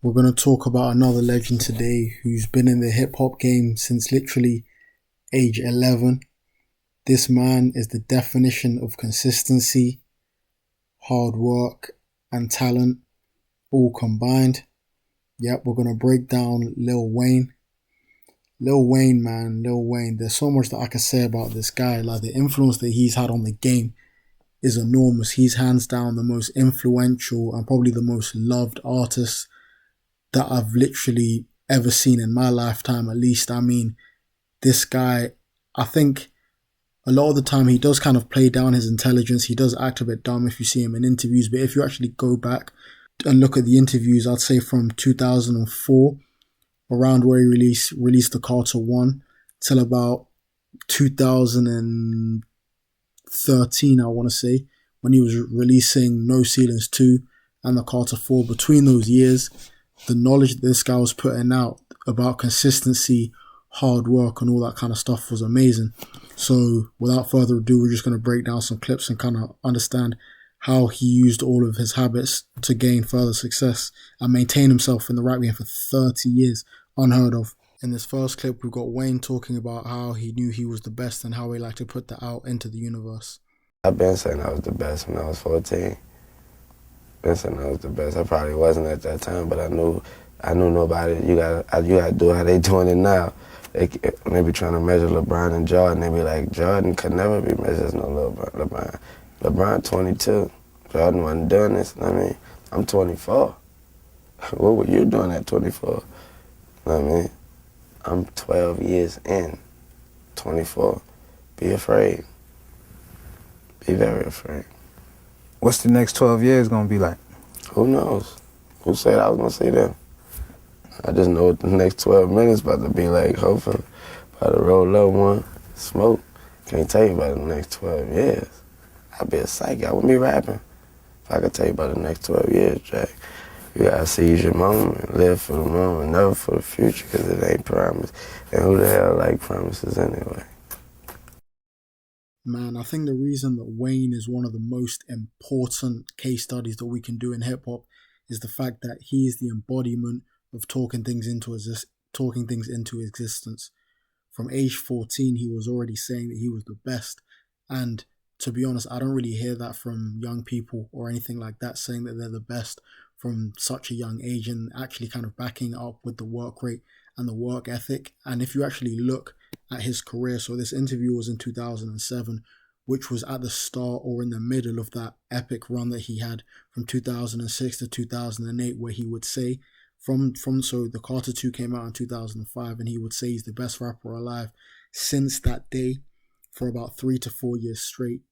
We're going to talk about another legend today who's been in the hip hop game since literally age 11. This man is the definition of consistency, hard work, and talent all combined. Yep, we're going to break down Lil Wayne. Lil Wayne, man, Lil Wayne. There's so much that I can say about this guy. Like, the influence that he's had on the game is enormous. He's hands down the most influential and probably the most loved artist that I've literally ever seen in my lifetime, at least. I mean, this guy, I think a lot of the time he does kind of play down his intelligence. He does act a bit dumb if you see him in interviews, but if you actually go back and look at the interviews, I'd say from 2004, around where he released the Carter 1, till about 2013, I want to say, when he was releasing No Ceilings 2 and the Carter 4. Between those years, the knowledge that this guy was putting out about consistency, hard work, and all that kind of stuff was amazing. So without further ado, we're just going to break down some clips and kind of understand how he used all of his habits to gain further success and maintain himself in the rap game for 30 years. Unheard of. In this first clip, we've got Wayne talking about how he knew he was the best and how he liked to put that out into the universe. I've been saying I was the best when I was 14. Been saying I was the best. I probably wasn't at that time, but I knew nobody. You gotta do how they doing it now. They be trying to measure LeBron and Jordan. They be like, Jordan could never be measured as no LeBron. LeBron 22. Jordan wasn't doing this. I mean, I'm 24. What were you doing at 24? I mean, I'm 12 years in. 24. Be afraid. Be very afraid. What's the next 12 years gonna be like? Who knows? Who said I was gonna see them? I just know what the next 12 minutes about to be like. Hopefully, about to roll up one, smoke. Can't tell you about the next 12 years. I'd be a psychic. I wouldn't be rapping if I could tell you about the next 12 years, Jack. You gotta seize your moment, live for the moment, never for the future, because it ain't promised. And who the hell like promises anyway? Man, I think the reason that Wayne is one of the most important case studies that we can do in hip hop is the fact that he is the embodiment of talking things into existence. From age 14, he was already saying that he was the best. And to be honest, I don't really hear that from young people or anything like that, saying that they're the best from such a young age, and actually kind of backing it up with the work rate and the work ethic. And if you actually look at his career, so this interview was in 2007, which was at the start or in the middle of that epic run that he had from 2006 to 2008, where he would say so the Carter 2 came out in 2005, and he would say he's the best rapper alive since that day for about 3 to 4 years straight.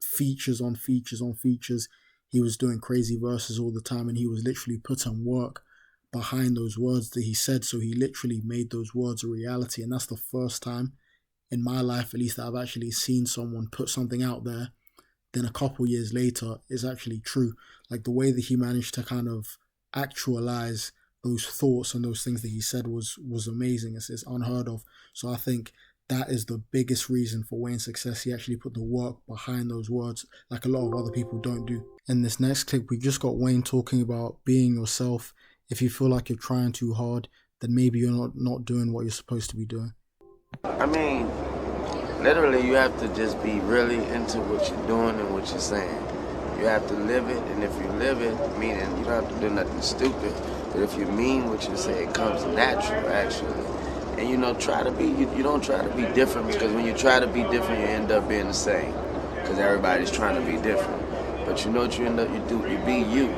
Features on features on features. He was doing crazy verses all the time, and he was literally putting work behind those words that he said. So he literally made those words a reality. And that's the first time in my life, at least, that I've actually seen someone put something out there, then a couple years later is actually true. Like, the way that he managed to kind of actualize those thoughts and those things that he said was amazing. It's unheard of. So I think that is the biggest reason for Wayne's success. He actually put the work behind those words, like a lot of other people don't do. In this next clip, we just got Wayne talking about being yourself. If you feel like you're trying too hard, then maybe you're not doing what you're supposed to be doing. I mean, literally, you have to just be really into what you're doing and what you're saying. You have to live it, and if you live it, meaning you don't have to do nothing stupid, but if you mean what you say, it comes natural, actually. And try to be, you don't try to be different, because when you try to be different, you end up being the same, because everybody's trying to be different. But you know what you be you.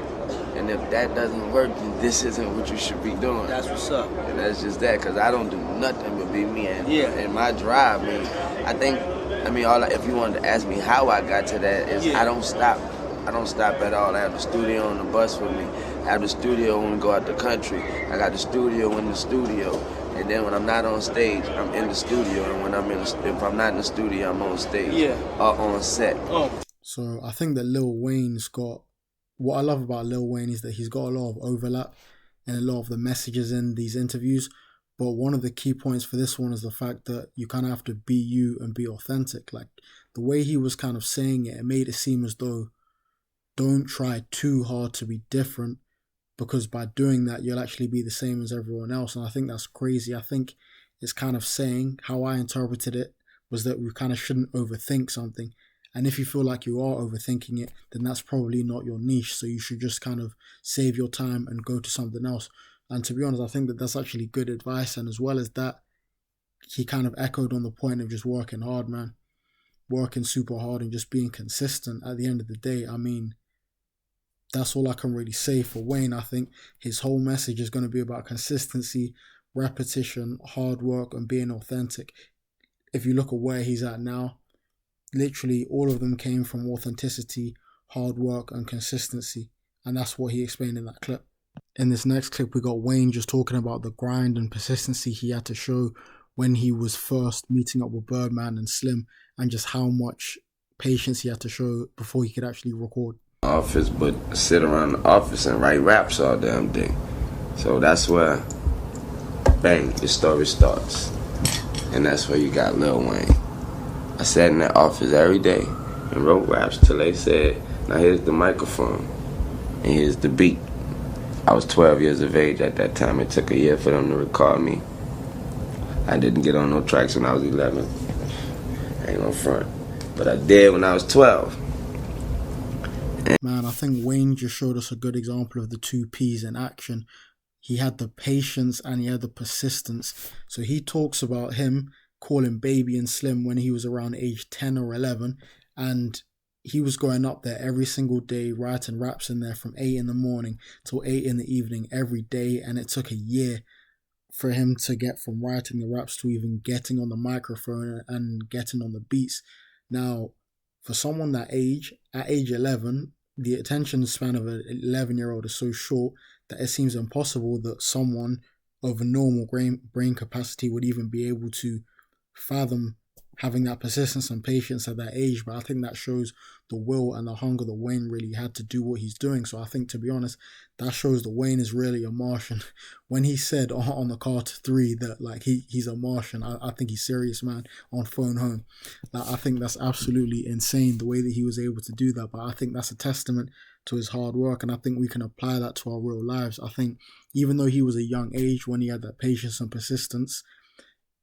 And if that doesn't work, then this isn't what you should be doing. That's what's up. And that's just that, because I don't do nothing but be me. And my drive, if you wanted to ask me how I got to that, is I don't stop. I don't stop at all. I have the studio on the bus with me. I have the studio when we go out the country. I got the studio in the studio. And then when I'm not on stage, I'm in the studio. And when if I'm not in the studio, I'm on stage or on set. So I think that Lil Wayne's got, what I love about Lil Wayne is that he's got a lot of overlap in a lot of the messages in these interviews. But one of the key points for this one is the fact that you kind of have to be you and be authentic. Like, the way he was kind of saying it, it made it seem as though don't try too hard to be different, because by doing that, you'll actually be the same as everyone else. And I think that's crazy. I think it's kind of saying, how I interpreted it was that we kind of shouldn't overthink something. And if you feel like you are overthinking it, then that's probably not your niche. So you should just kind of save your time and go to something else. And to be honest, I think that that's actually good advice. And as well as that, he kind of echoed on the point of just working hard, man. Working super hard and just being consistent at the end of the day. I mean, that's all I can really say for Wayne. I think his whole message is going to be about consistency, repetition, hard work, and being authentic. If you look at where he's at now, literally all of them came from authenticity, hard work, and consistency. And that's what he explained in that clip. In this next clip, we got Wayne just talking about the grind and persistency he had to show when he was first meeting up with Birdman and Slim, and just how much patience he had to show before he could actually record. Office, but sit around the office and write raps all damn day. So that's where, bang, the story starts. And that's where you got Lil Wayne. I sat in that office every day and wrote raps till they said, now here's the microphone and here's the beat. I was 12 years of age at that time. It took a year for them to record me. I didn't get on no tracks when I was 11. I ain't no front. But I did when I was 12. Man, I think Wayne just showed us a good example of the two P's in action. He had the patience and he had the persistence. So he talks about him calling Baby and Slim when he was around age 10 or 11, and he was going up there every single day writing raps in there from 8 in the morning till 8 in the evening every day, and it took a year for him to get from writing the raps to even getting on the microphone and getting on the beats. Now, for someone that age, at age 11, the attention span of an 11-year-old is so short that it seems impossible that someone of a normal brain capacity would even be able to fathom having that persistence and patience at that age. But I think that shows the will and the hunger that Wayne really had to do what he's doing. So I think, to be honest, that shows that Wayne is really a Martian. When he said on the Carter 3 that like he's a Martian, I think he's serious, man, on Phone Home. Like, I think that's absolutely insane the way that he was able to do that. But I think that's a testament to his hard work, and I think we can apply that to our real lives. I think even though he was a young age when he had that patience and persistence,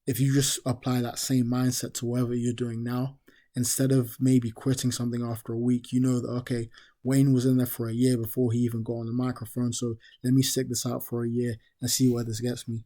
if you just apply that same mindset to whatever you're doing now, instead of maybe quitting something after a week, you know that, okay, Wayne was in there for a year before he even got on the microphone, so let me stick this out for a year and see where this gets me.